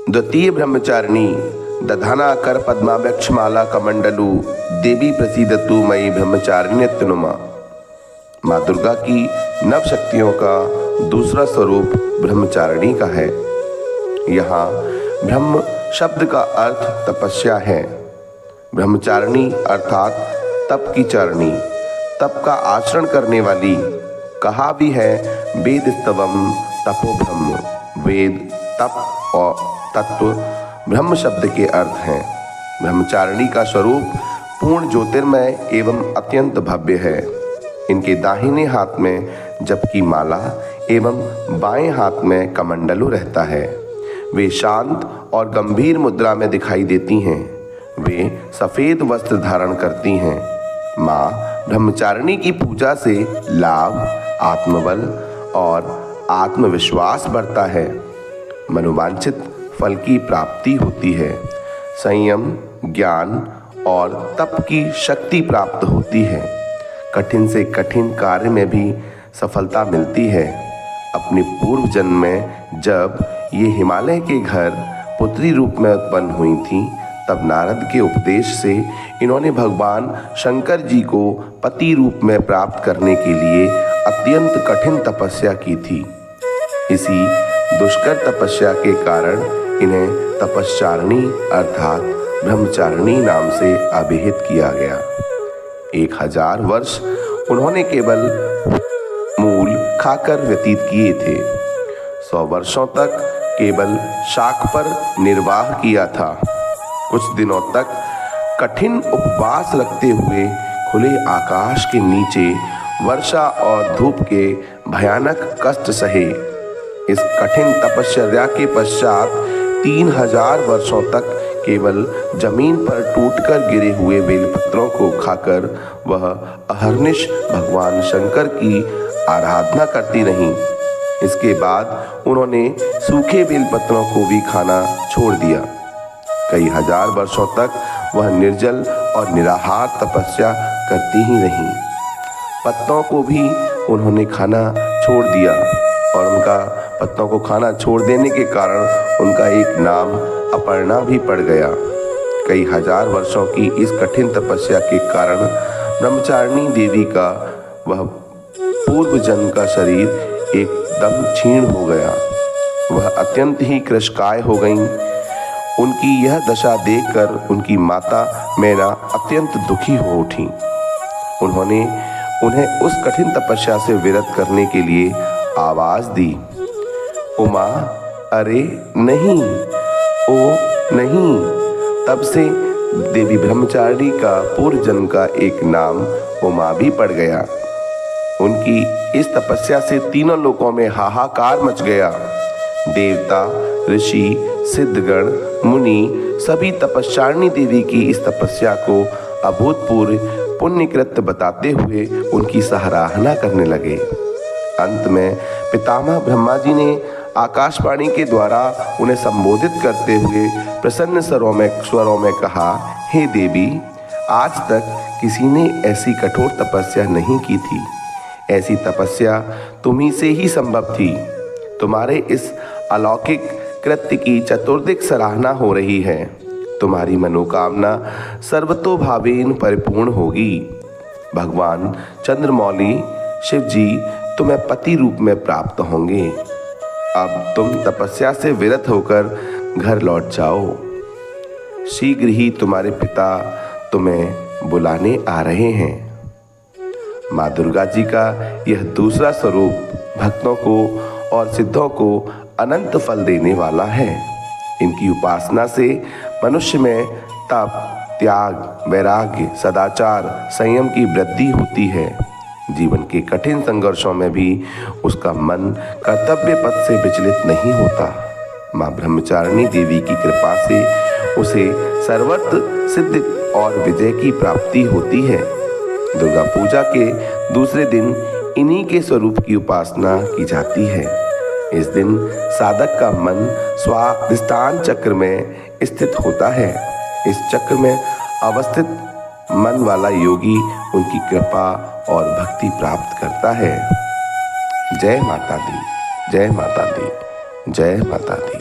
द्वितीय ब्रह्मचारिणी दधाना कर पद्मावक्षमाला कमंडलू देवी प्रसीदतु मयि ब्रह्मचारिण्यतनुमा। माँ दुर्गा की नव शक्तियों का दूसरा स्वरूप ब्रह्मचारिणी का है। यहाँ ब्रह्म शब्द का अर्थ तपस्या है। ब्रह्मचारिणी अर्थात तप की चारिणी, तप का आचरण करने वाली। कहा भी है वेद स्तवम तपो ब्रह्म, वेद तप और तत्व ब्रह्म शब्द के अर्थ हैं। ब्रह्मचारिणी का स्वरूप पूर्ण ज्योतिर्मय एवं अत्यंत भव्य है। इनके दाहिने हाथ में जप की माला एवं बाएं हाथ में कमंडलू रहता है। वे शांत और गंभीर मुद्रा में दिखाई देती हैं। वे सफ़ेद वस्त्र धारण करती हैं। माँ ब्रह्मचारिणी की पूजा से लाभ, आत्मबल और आत्मविश्वास बढ़ता है। मनोवांछित फल की प्राप्ति होती है। संयम, ज्ञान और तप की शक्ति प्राप्त होती है। कठिन से कठिन कार्य में भी सफलता मिलती है। अपने पूर्व जन्म में जब ये हिमालय के घर पुत्री रूप में उत्पन्न हुई थीं, तब नारद के उपदेश से इन्होंने भगवान शंकर जी को पति रूप में प्राप्त करने के लिए अत्यंत कठिन तपस्या की थी। इसी दुष्कर तपस्या के कारण इन्हें तपश्चारिणी अर्थात ब्रह्मचारिणी नाम से अभिहित किया गया। 1000 वर्ष उन्होंने केवल मूल खाकर व्यतीत किए थे। 100 वर्षों तक केवल शाक पर निर्वाह किया था। कुछ दिनों तक कठिन उपवास रखते हुए खुले आकाश के नीचे वर्षा और धूप के भयानक कष्ट सहे। इस कठिन तपश्चर्या के पश्चात 3000 वर्षों तक केवल जमीन पर टूटकर गिरे हुए बेलपत्रों को खाकर वह अहर्निश भगवान शंकर की आराधना करती रहीं। इसके बाद उन्होंने सूखे बेलपत्रों को भी खाना छोड़ दिया। कई हजार वर्षों तक वह निर्जल और निराहार तपस्या करती ही रहीं। पत्तों को भी उन्होंने खाना छोड़ दिया और उनका पत्तों को खाना छोड़ देने के कारण उनका एक नाम अपर्णा भी पड़ गया। कई हजार वर्षों की इस कठिन तपस्या के कारण ब्रह्मचारिणी देवी का वह पूर्व जन्म का शरीर एकदम क्षीण हो गया। वह अत्यंत ही कृशकाय हो गईं। उनकी यह दशा देखकर उनकी माता मैना अत्यंत दुखी हो उठी। उन्होंने उन्हें उस कठिन तपस्या से विरत करने के लिए आवाज दी, उमा, अरे नहीं, ओ नहीं। तब से देवी ब्रह्मचारिणी का पूर्व जन्म का एक नाम उमा भी पड़ गया। उनकी इस तपस्या से तीनों लोकों में हाहाकार मच गया। देवता, ऋषि, सिद्धगण, मुनि सभी तपश्चारिणी देवी की इस तपस्या को अभूतपूर्व पुण्यकृत्य बताते हुए उनकी सराहना करने लगे। अंत में पितामह ब्रह्मा जी ने आकाशवाणी के द्वारा उन्हें संबोधित करते हुए प्रसन्न स्वरों में कहा, हे देवी, आज तक किसी ने ऐसी कठोर तपस्या नहीं की थी। ऐसी तपस्या तुम्ही से ही संभव थी। तुम्हारे इस अलौकिक कृत्य की चतुर्दिक सराहना हो रही है। तुम्हारी मनोकामना सर्वतोभावेन परिपूर्ण होगी। भगवान चंद्रमौली शिव जी तुम्हें पति रूप में प्राप्त होंगे। अब तुम तपस्या से विरत होकर घर लौट जाओ। शीघ्र ही तुम्हारे पिता तुम्हें बुलाने आ रहे हैं। माँ दुर्गा जी का यह दूसरा स्वरूप भक्तों को और सिद्धों को अनंत फल देने वाला है। इनकी उपासना से मनुष्य में तप, त्याग, वैराग्य, सदाचार, संयम की वृद्धि होती है। जीवन के कठिन संघर्षों में भी उसका मन कर्तव्य पथ से विचलित नहीं होता। माँ ब्रह्मचारिणी देवी की कृपा से उसे सर्वत्र सिद्धि और विजय की प्राप्ति होती है। दुर्गा पूजा के दूसरे दिन इन्हीं के स्वरूप की उपासना की जाती है। इस दिन साधक का मन स्वाधिष्ठान चक्र में स्थित होता है। इस चक्र में अवस्थित मन वाला योगी उनकी कृपा और भक्ति प्राप्त करता है। जय माता दी, जय माता दी, जय माता दी।